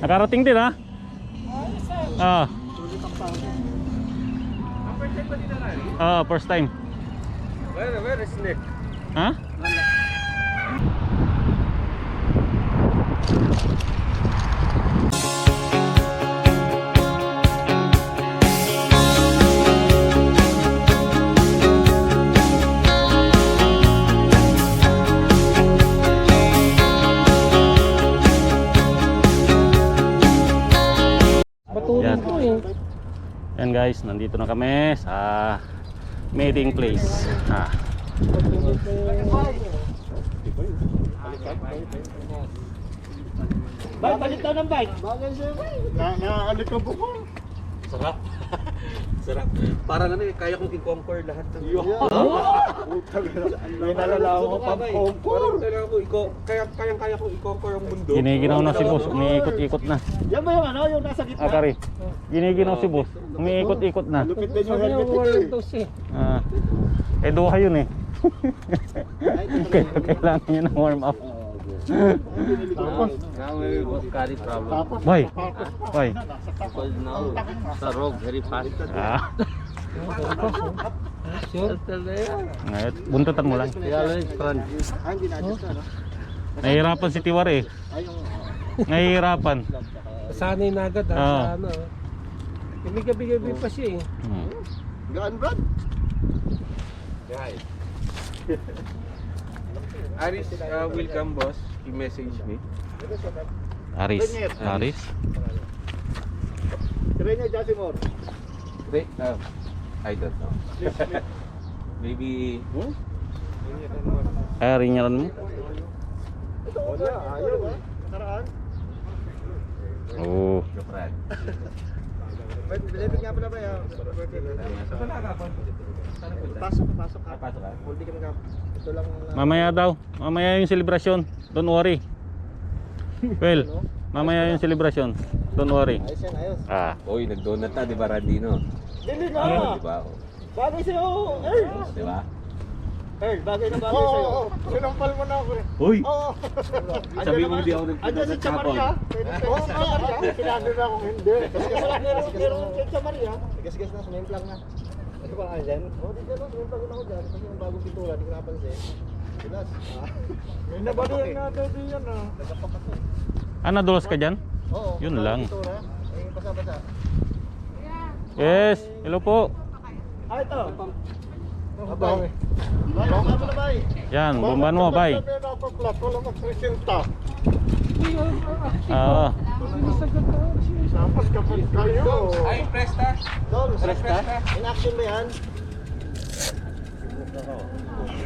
Nakarating din ha? Ah. Ah, first time. Where is Nick? Ha? Yan. Yan guys, nandito na kami sa meeting place. Ha. Bike, balik daw ng bike. Nakaalikabo ko. Sarap. Sarap. Parang ano eh, kaya kong i-conquer lahat ng May nalalaman ko pang Parang kaya kong i-conquer ang mundo. Giniginaw na si boss, umiikot-ikot na. Yan ba yung ano, yung nasa gitna? Akari. Giniginaw si boss, umiikot-ikot na. Lupit din yung helmet eh. Ah. Eh duha yun eh. Kailangan nyo ng warm up. Now we will carry problem Why? Why? because now the road very fast. Ah. Sure. Still there. Ngayon, buntutan mo lang. We always front. Nahihirapan si Tiwar eh. Nahihirapan. Sanay na agad ha, Oo. sa ano. Bigay-bigay pa siya eh. Hmm. Gaan, Brad? Aris will come, boss. He messaged me. Aris. Aris. Try niya, Jasimor. Wait, I don't know. Maybe. Ay, rinyalan mo. Wala, ayaw eh. Nakaraan. Oo. Brad. Bilibig nga pala ba yan? Pasok ka. Pasok ka. Hindi kami ka. Ito lang. Mamaya daw. Mamaya yung selebrasyon. Don't worry. Well, mamaya yung selebrasyon. Don't worry. Ayos yan, ayos. Ah. Uy, nag-donut na, di ba, Randino? Dili na! Di ba? Bagay sa'yo, Earl! Di ba? Earl, bagay na bagay sa'yo. Oo, sinampal mo na ako eh. Uy! Oo. Sabi mo hindi ako Andiyan si Chamaria. Oo, Maria. Sinabi na akong hindi. Kasi wala meron si Chamaria. Gas-gas na, sumimplang na. Ano ba nga dyan? Oo, di dyan. Sumimplang na ako dyan. Kasi yung bagong pintura, di ko napansin. Pilas. May nabadoyan natin din yan ah. Ano, nadulas ka dyan? Oo. Yun lang. Pintura. Ay, basa-basa. Yes. Hello po. Ah, ito. Abay. Ano mo na bay? Yan, bumban mo, bay. Wala magpresenta. Ah. Tapos kapag kayo. Ay, presta! Presta? In action ba yan?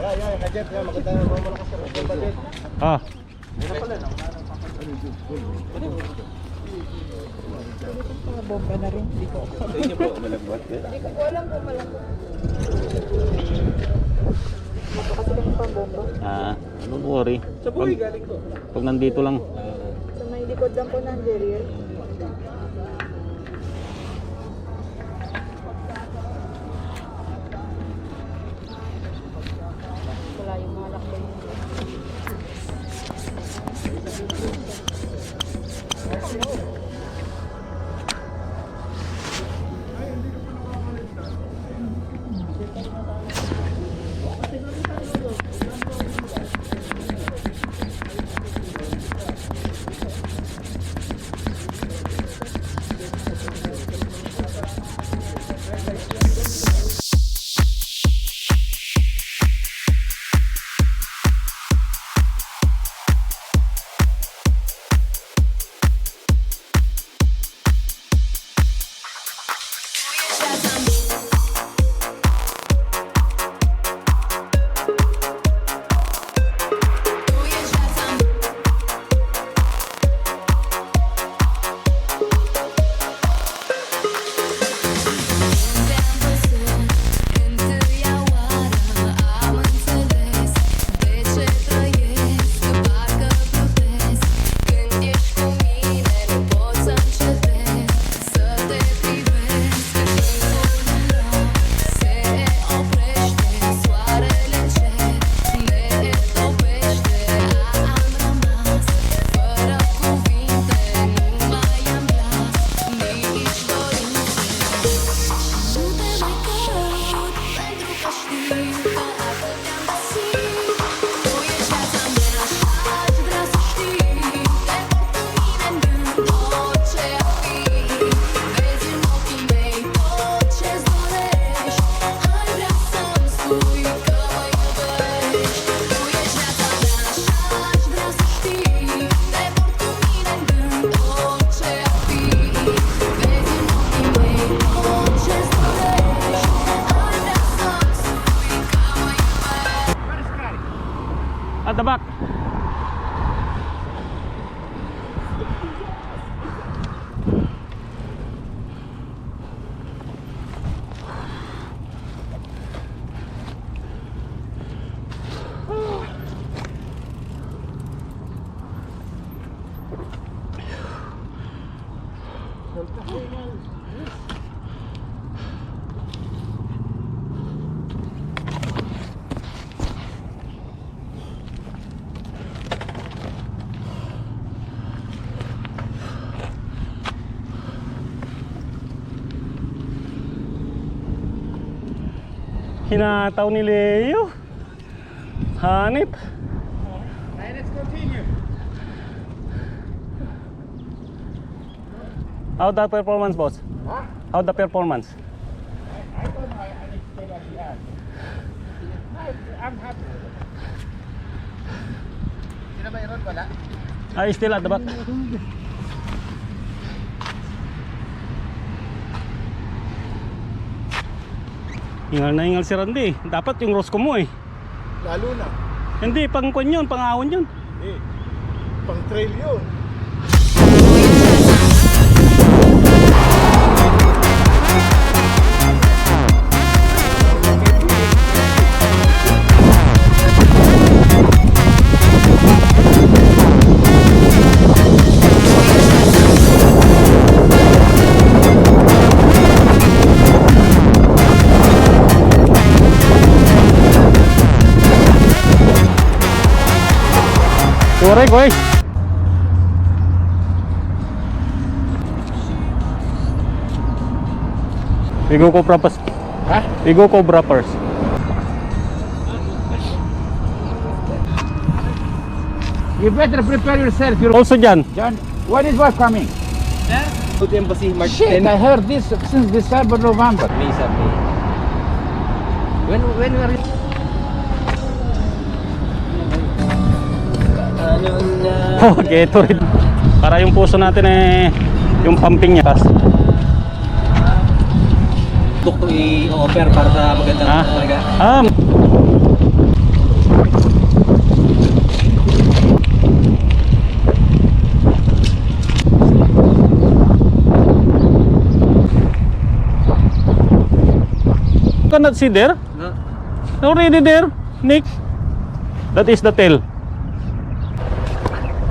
Yan, kajet. Yan, maganda na mga malakas ka. Yung budget. Ah. Sa inyo po, malagwat. Ah, don't worry. Sa buhay galing ko. Pag nandito lang. Sa may likod lang po ng Derriere. Wala yung mga lakbay mo. Hinataw ni Leo. Hanip. How the performance, boss? Ha? How the performance? I don't know, I need to take the hand. I'm happy. Sino ba yung wala? Still at the back. Hingal na hingal si Randy. Dapat yung Rosco mo eh. Lalo na. Hindi, pang kwan yun, pang ahon yun. Eh, pang trail yun. Correct, guys. We go Cobra first. Ha? We go Cobra first. You better prepare yourself. You're Also dyan. John, when is wife coming? To the embassy, March Shit, 10. I heard this since December, November. May sabi. When were you? Oh, Gatorade. Para yung puso natin eh, yung pumping niya. Doktor i-offer para sa magandang Ah, talaga. Cannot see there? No? Already there, Nick. That is the tail.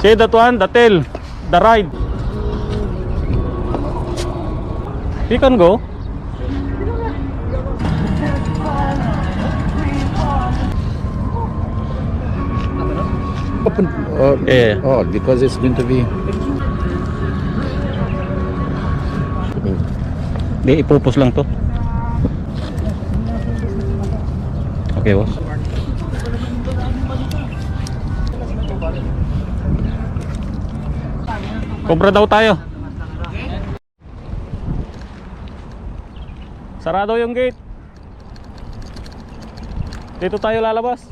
See that one, the tail, the ride. We can go. Open. Yeah. Oh, because it's going to be. Di, ipupus lang to. Okay, boss. Cobra daw tayo. Sarado yung gate. Dito tayo lalabas.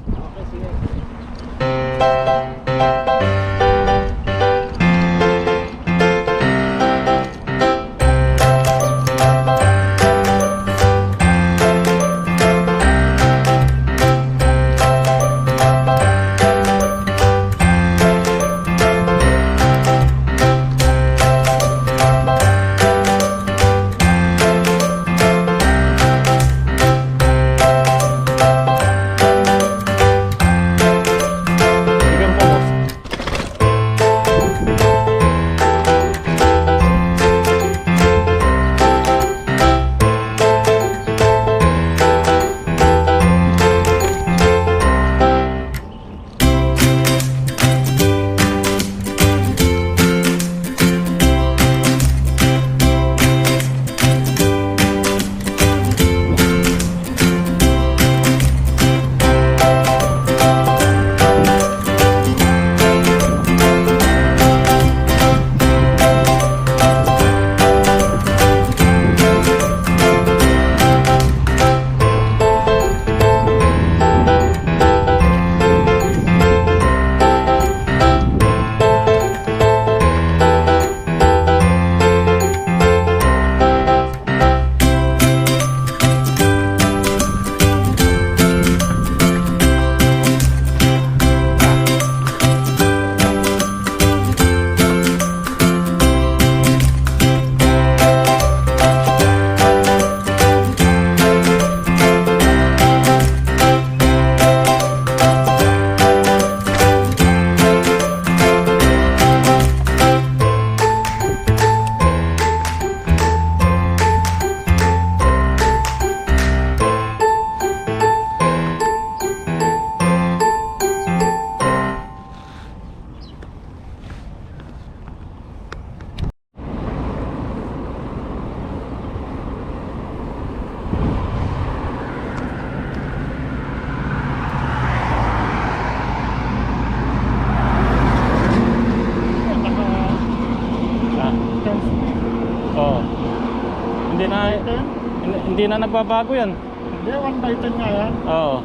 hindi na nagbabago yan. Hindi, 1 by 10 nga yan. Oo.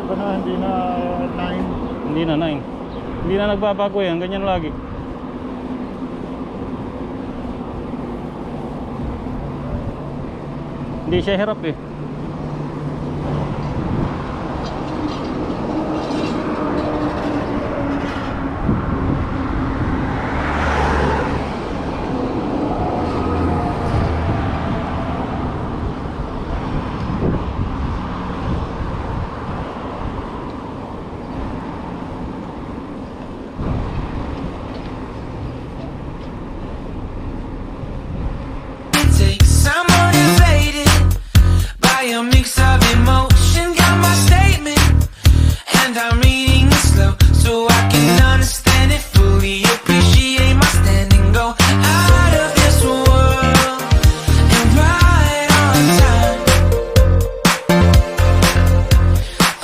Iba na, hindi na 9. Hindi na 9. Hindi na nagbabago yan, ganyan lagi. Hindi siya hirap eh. I'm motivated by a mix of emotion. Got my statement, and I'm reading it slow so I can understand it fully. Appreciate my standing, go out of this world and right on time.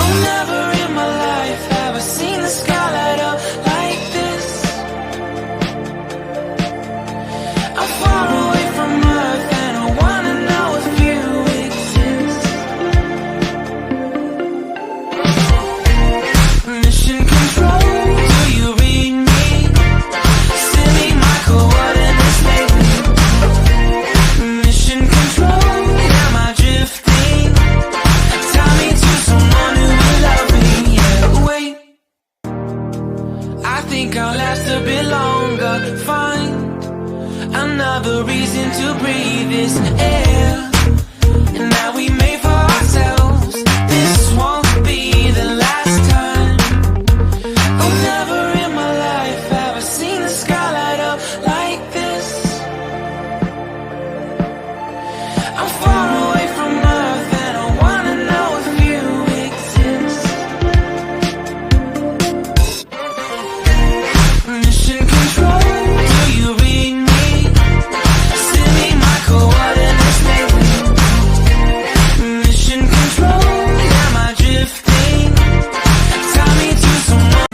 Oh, never in my life have I seen the sky light up like this. I'm far away from Earth. I'll last a bit longer. Find another reason to breathe this air. And now we made for ourselves. This won't be the last time. Oh, never in my life have I seen the sky light up like this. I'm far away from Earth and I wanna know if you exist. Mission control, do you read me? Send me my coordinates lately. Mission control, am I drifting? Tie me to someone.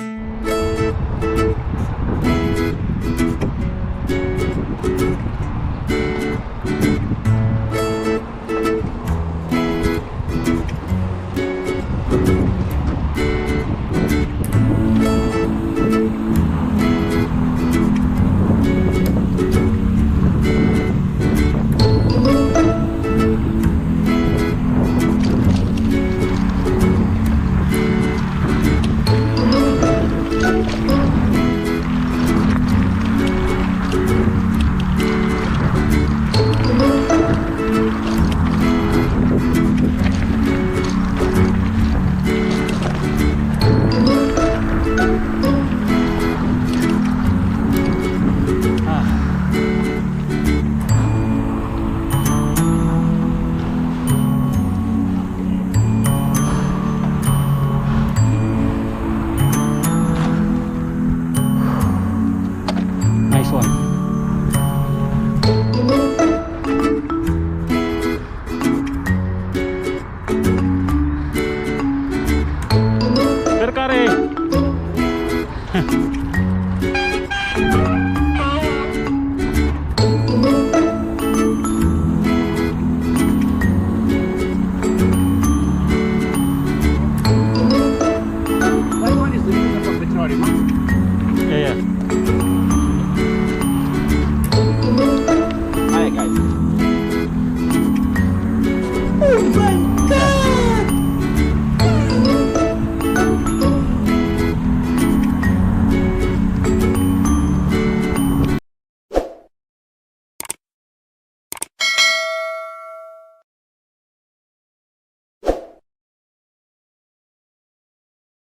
Nice one. Perkare. What one is the use of petroleum?